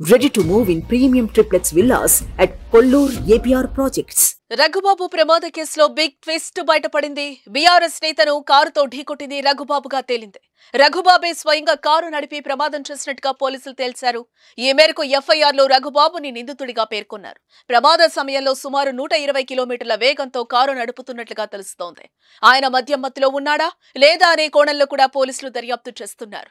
Ready to move in premium triplex villas at Kollur APR Projects. Raghubabu ప్రమాద కేసులో big twist బయటపడింది. BRS నేతను కారుతో ఢీకొట్టింది రఘుబాబుగా తేలింది. రఘుబాబే స్వయంగా కారు నడిపి ప్రమాదం చేసినట్టుగా పోలీసులు తేల్చారు. ఈ మేరకు ఎఫ్ఐఆర్లో రఘుబాబుని నిందితుడిగా పేర్కొన్నారు. ప్రమాద సమయంలో సుమారు 120 కిలోమీటర్ల వేగంతో కారు నడుపుతున్నట్లుగా తెలుస్తోంది. ఆయన మద్యం మత్తులో ఉన్నాడా లేదా అనే కోణంలో కూడా పోలీసులు దర్యాప్తు చేస్తున్నారు.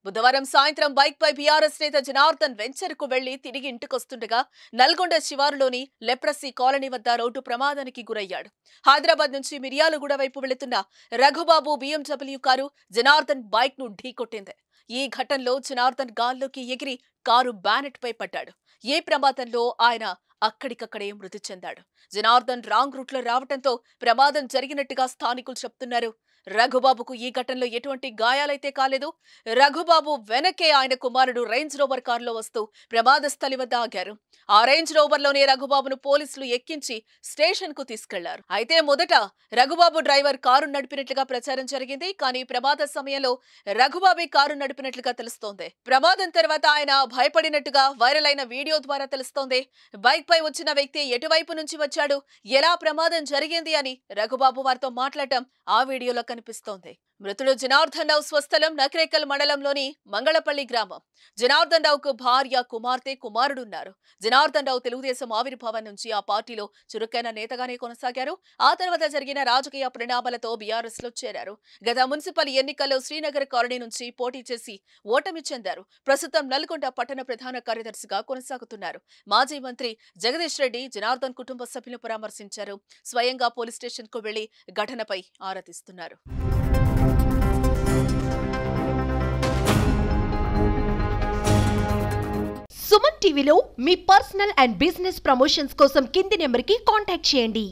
బుధవారం సాయంత్రం బైక్ పై బీఆర్ఎస్ నేత జనార్దన్ వెంచర్ కు వెళ్లి తిరిగి ఇంటికొస్తుండగా నల్గొండ శివారులోని లెప్రసీ కాలనీ వద్ద రోడ్డు ప్రమాదానికి గురయ్యాడు. హైదరాబాద్ నుంచి మిర్యాలగూడ వైపు వెళుతున్న Raghubabu BMW car Janardhan bike ను ఢీకొట్టింది. ఈ ఘటనలో జనార్దన్ గాల్లోకి ఎగిరి కారు బ్యానెట్ పై పడ్డాడు. ఈ ప్రమాదంలో ఆయన అక్కడికక్కడే మృతి చెందాడు. జనార్దన్ రాంగ్ రూట్ లో రావడంతో ప్రమాదం జరిగినట్టుగా స్థానికులు చెప్తున్నారు. రఘుబాబుకు ఈ ఘటనలో ఎటువంటి గాయాలైతే కాలేదు. రఘుబాబు వెనకే ఆయన కుమారుడు రేంజ్ రోవర్ కారులో వస్తూ ప్రమాద స్థలి వద్ద ఆగారు. ఆ రేంజ్ రోవర్ లోనే రఘుబాబును పోలీసులు ఎక్కించి స్టేషన్ కు తీసుకెళ్లారు. అయితే మొదట రఘుబాబు డ్రైవర్ కారు నడిపినట్లుగా ప్రచారం జరిగింది. కానీ ప్రమాద సమయంలో రఘుబాబే కారు నడిపినట్లుగా తెలుస్తోంది. ప్రమాదం తర్వాత ఆయన భయపడినట్టుగా వైరల్ అయిన వీడియో ద్వారా తెలుస్తోంది. బైక్ పై వచ్చిన వ్యక్తి ఎటువైపు నుంచి వచ్చాడు, ఎలా ప్రమాదం జరిగింది అని రఘుబాబు వారితో మాట్లాడటం ఆ వీడియోలో కనిపిస్తోంది. మృతుడు జనార్దన్ రావు స్వస్థలం నకరేకల్ మండలంలోని మంగళపల్లి గ్రామం. జనార్దన్ రావుకు భార్య, కుమార్తె, కుమారుడున్నారు. జనార్దన్ రావు తెలుగుదేశం ఆవిర్భావం నుంచి ఆ పార్టీలో చురుకైన నేతగానే కొనసాగారు. ఆ తర్వాత జరిగిన రాజకీయ పరిణామాలతో బీఆర్ఎస్ లో చేరారు. గత మున్సిపల్ ఎన్నికల్లో శ్రీనగర్ కాలనీ నుంచి పోటీ చేసి ఓటమి చెందారు. ప్రస్తుతం నల్గొండ పట్టణ ప్రధాన కార్యదర్శిగా కొనసాగుతున్నారు. మాజీ మంత్రి జగదీష్ రెడ్డి జనార్దన్ కుటుంబ సభ్యులను పరామర్శించారు. స్వయంగా పోలీస్ స్టేషన్ కు వెళ్లి ఘటనపై ఆరా తీస్తున్నారు. సుమన్ టీవీలో మీ పర్సనల్ అండ్ బిజినెస్ ప్రమోషన్స్ కోసం కింది నెంబర్కి కాంటాక్ట్ చేయండి.